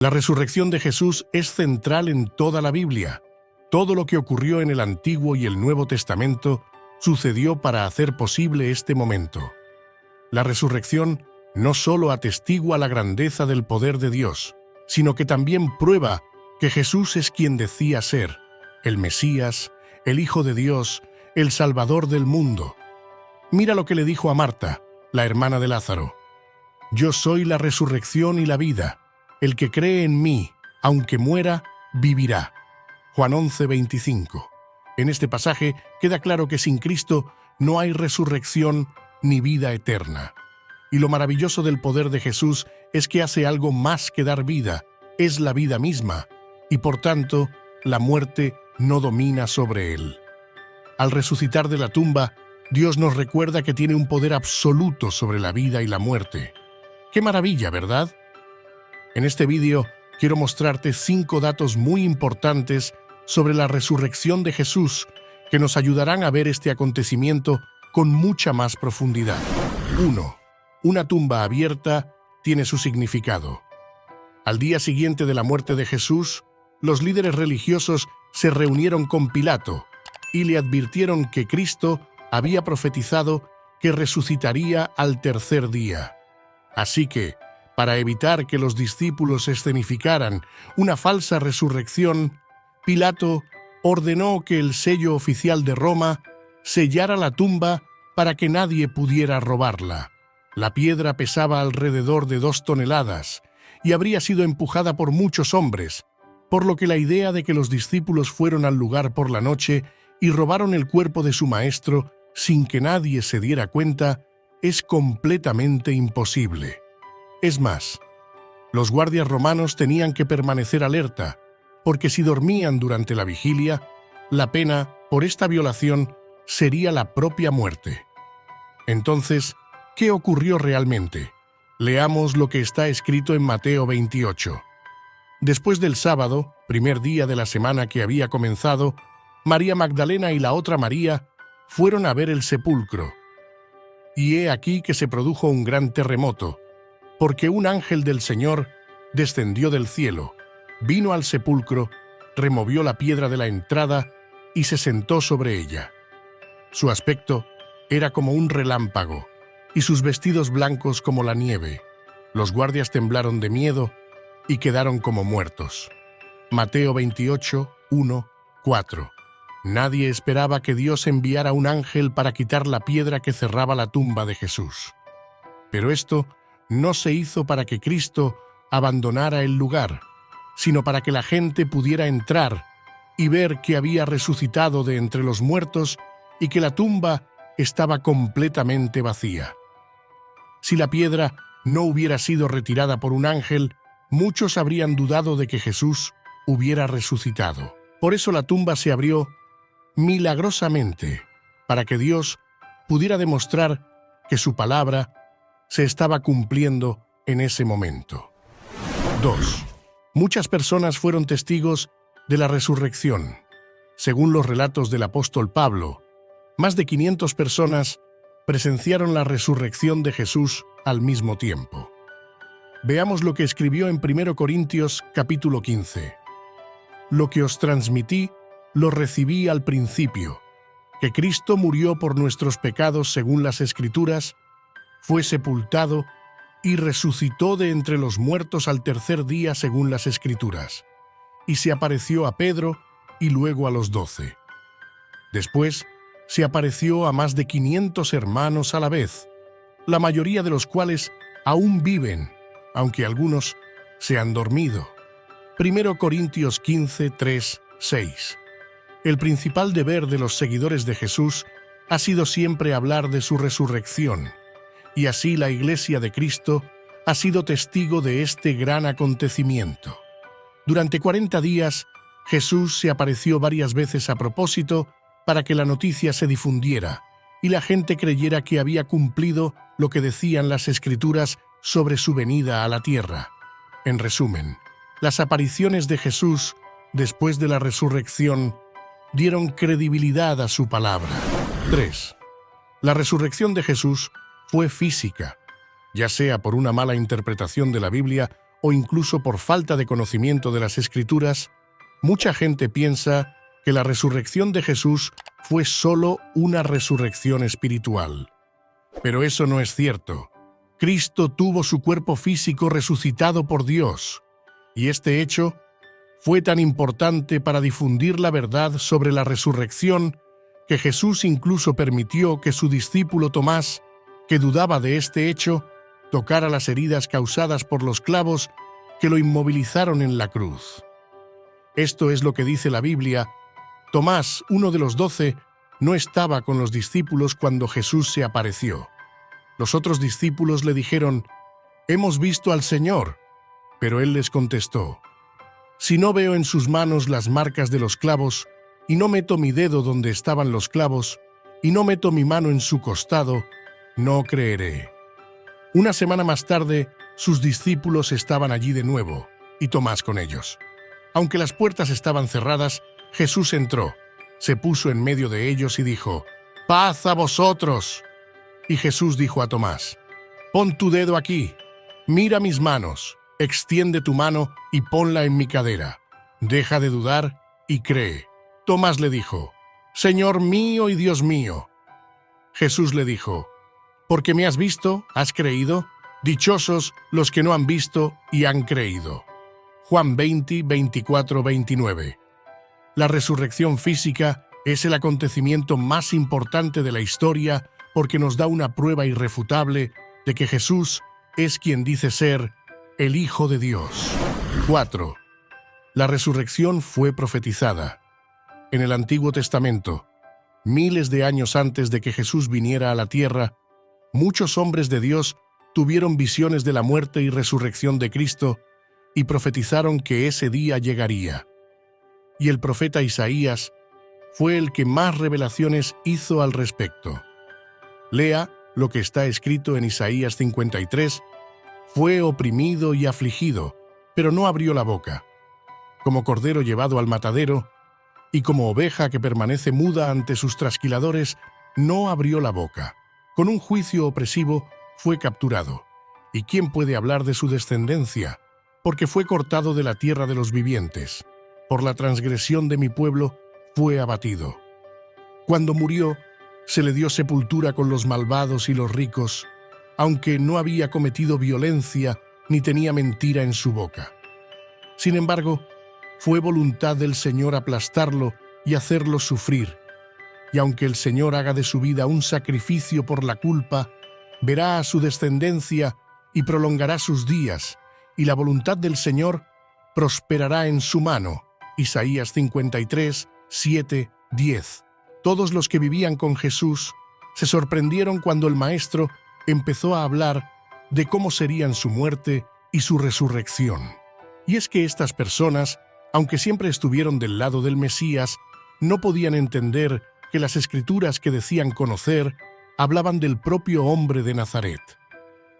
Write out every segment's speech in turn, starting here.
La resurrección de Jesús es central en toda la Biblia. Todo lo que ocurrió en el Antiguo y el Nuevo Testamento sucedió para hacer posible este momento. La resurrección no solo atestigua la grandeza del poder de Dios, sino que también prueba que Jesús es quien decía ser, el Mesías, el Hijo de Dios, el Salvador del mundo. Mira lo que le dijo a Marta, la hermana de Lázaro. Yo soy la resurrección y la vida. El que cree en mí, aunque muera, vivirá. Juan 11:25. En este pasaje queda claro que sin Cristo no hay resurrección ni vida eterna. Y lo maravilloso del poder de Jesús es que hace algo más que dar vida, es la vida misma, y por tanto, la muerte no domina sobre él. Al resucitar de la tumba, Dios nos recuerda que tiene un poder absoluto sobre la vida y la muerte. ¡Qué maravilla!, ¿verdad? En este vídeo quiero mostrarte 5 datos muy importantes sobre la resurrección de Jesús que nos ayudarán a ver este acontecimiento con mucha más profundidad. 1. Una tumba abierta tiene su significado. Al día siguiente de la muerte de Jesús, los líderes religiosos se reunieron con Pilato y le advirtieron que Cristo había profetizado que resucitaría al tercer día. Así que, para evitar que los discípulos escenificaran una falsa resurrección, Pilato ordenó que el sello oficial de Roma sellara la tumba para que nadie pudiera robarla. La piedra pesaba alrededor de 2 toneladas y habría sido empujada por muchos hombres, por lo que la idea de que los discípulos fueron al lugar por la noche y robaron el cuerpo de su maestro sin que nadie se diera cuenta es completamente imposible. Es más, los guardias romanos tenían que permanecer alerta, porque si dormían durante la vigilia, la pena por esta violación sería la propia muerte. Entonces, ¿qué ocurrió realmente? Leamos lo que está escrito en Mateo 28. Después del sábado, primer día de la semana que había comenzado, María Magdalena y la otra María fueron a ver el sepulcro. Y he aquí que se produjo un gran terremoto, porque un ángel del Señor descendió del cielo, vino al sepulcro, removió la piedra de la entrada y se sentó sobre ella. Su aspecto era como un relámpago, y sus vestidos blancos como la nieve. Los guardias temblaron de miedo y quedaron como muertos. Mateo 28, 1, 4. Nadie esperaba que Dios enviara un ángel para quitar la piedra que cerraba la tumba de Jesús. Pero esto no se hizo para que Cristo abandonara el lugar, sino para que la gente pudiera entrar y ver que había resucitado de entre los muertos y que la tumba estaba completamente vacía. Si la piedra no hubiera sido retirada por un ángel, muchos habrían dudado de que Jesús hubiera resucitado. Por eso la tumba se abrió milagrosamente, para que Dios pudiera demostrar que su palabra se estaba cumpliendo en ese momento. 2. Muchas personas fueron testigos de la resurrección. Según los relatos del apóstol Pablo, más de 500 personas presenciaron la resurrección de Jesús al mismo tiempo. Veamos lo que escribió en 1 Corintios capítulo 15. Lo que os transmití, lo recibí al principio, que Cristo murió por nuestros pecados según las Escrituras, fue sepultado y resucitó de entre los muertos al tercer día según las Escrituras, y se apareció a Pedro y luego a los 12. Después se apareció a más de 500 hermanos a la vez, la mayoría de los cuales aún viven, aunque algunos se han dormido. 1 Corintios 15, 3, 6. El principal deber de los seguidores de Jesús ha sido siempre hablar de su resurrección, y así la Iglesia de Cristo ha sido testigo de este gran acontecimiento. Durante 40 días, Jesús se apareció varias veces a propósito para que la noticia se difundiera y la gente creyera que había cumplido lo que decían las Escrituras sobre su venida a la tierra. En resumen, las apariciones de Jesús después de la resurrección dieron credibilidad a su palabra. 3. La resurrección de Jesús fue física, ya sea por una mala interpretación de la Biblia o incluso por falta de conocimiento de las Escrituras, mucha gente piensa que la resurrección de Jesús fue solo una resurrección espiritual. Pero eso no es cierto. Cristo tuvo su cuerpo físico resucitado por Dios, y este hecho fue tan importante para difundir la verdad sobre la resurrección que Jesús incluso permitió que su discípulo Tomás, que dudaba de este hecho, tocara las heridas causadas por los clavos que lo inmovilizaron en la cruz. Esto es lo que dice la Biblia. Tomás, uno de los 12, no estaba con los discípulos cuando Jesús se apareció. Los otros discípulos le dijeron: «Hemos visto al Señor». Pero él les contestó: «Si no veo en sus manos las marcas de los clavos, y no meto mi dedo donde estaban los clavos, y no meto mi mano en su costado, no creeré». Una semana más tarde, sus discípulos estaban allí de nuevo, y Tomás con ellos. Aunque las puertas estaban cerradas, Jesús entró, se puso en medio de ellos y dijo: «¡Paz a vosotros!». Y Jesús dijo a Tomás: «Pon tu dedo aquí, mira mis manos, extiende tu mano y ponla en mi cadera. Deja de dudar y cree». Tomás le dijo: «Señor mío y Dios mío». Jesús le dijo: «Porque me has visto, has creído. Dichosos los que no han visto y han creído». Juan 20, 24, 29. La resurrección física es el acontecimiento más importante de la historia porque nos da una prueba irrefutable de que Jesús es quien dice ser el Hijo de Dios. 4. La resurrección fue profetizada. En el Antiguo Testamento, miles de años antes de que Jesús viniera a la tierra, muchos hombres de Dios tuvieron visiones de la muerte y resurrección de Cristo y profetizaron que ese día llegaría. Y el profeta Isaías fue el que más revelaciones hizo al respecto. Lea lo que está escrito en Isaías 53: «Fue oprimido y afligido, pero no abrió la boca. Como cordero llevado al matadero, y como oveja que permanece muda ante sus trasquiladores, no abrió la boca. Con un juicio opresivo fue capturado. ¿Y quién puede hablar de su descendencia? Porque fue cortado de la tierra de los vivientes. Por la transgresión de mi pueblo fue abatido». Cuando murió, se le dio sepultura con los malvados y los ricos, aunque no había cometido violencia ni tenía mentira en su boca. Sin embargo, fue voluntad del Señor aplastarlo y hacerlo sufrir. Y aunque el Señor haga de su vida un sacrificio por la culpa, verá a su descendencia y prolongará sus días, y la voluntad del Señor prosperará en su mano. Isaías 53, 7, 10. Todos los que vivían con Jesús se sorprendieron cuando el Maestro empezó a hablar de cómo serían su muerte y su resurrección. Y es que estas personas, aunque siempre estuvieron del lado del Mesías, no podían entender que las Escrituras que decían conocer hablaban del propio hombre de Nazaret.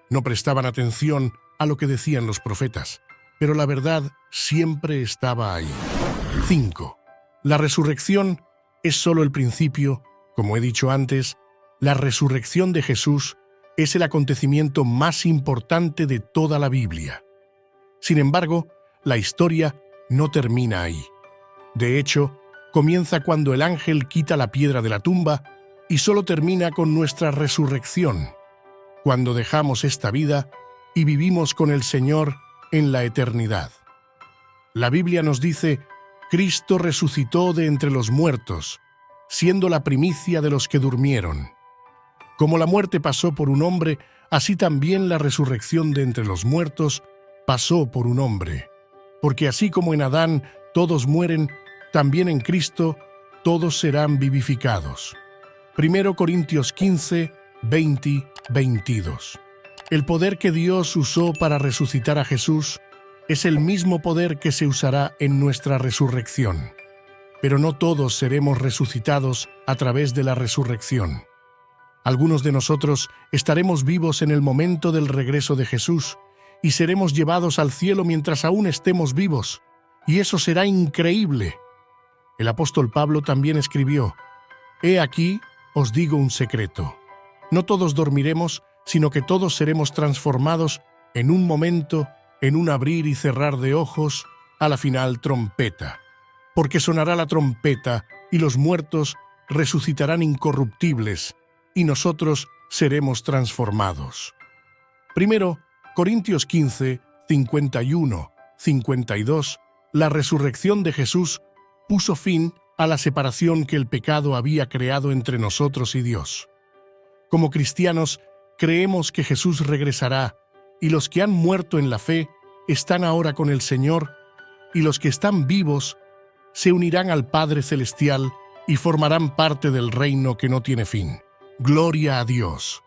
No prestaban atención a lo que decían los profetas, pero la verdad siempre estaba ahí. 5. La resurrección es solo el principio. Como he dicho antes, la resurrección de Jesús es el acontecimiento más importante de toda la Biblia. Sin embargo, la historia no termina ahí. De hecho, comienza cuando el ángel quita la piedra de la tumba y solo termina con nuestra resurrección, cuando dejamos esta vida y vivimos con el Señor en la eternidad. La Biblia nos dice: «Cristo resucitó de entre los muertos, siendo la primicia de los que durmieron». Como la muerte pasó por un hombre, así también la resurrección de entre los muertos pasó por un hombre. Porque así como en Adán todos mueren, también en Cristo todos serán vivificados. 1 Corintios 15, 20, 22. El poder que Dios usó para resucitar a Jesús es el mismo poder que se usará en nuestra resurrección. Pero no todos seremos resucitados a través de la resurrección. Algunos de nosotros estaremos vivos en el momento del regreso de Jesús y seremos llevados al cielo mientras aún estemos vivos, y eso será increíble. El apóstol Pablo también escribió: «He aquí, os digo un secreto. No todos dormiremos, sino que todos seremos transformados en un momento, en un abrir y cerrar de ojos, a la final trompeta. Porque sonará la trompeta y los muertos resucitarán incorruptibles y nosotros seremos transformados. Primero, Corintios 15, 51, 52, la resurrección de Jesús puso fin a la separación que el pecado había creado entre nosotros y Dios. Como cristianos, creemos que Jesús regresará y los que han muerto en la fe están ahora con el Señor y los que están vivos se unirán al Padre Celestial y formarán parte del reino que no tiene fin. Gloria a Dios.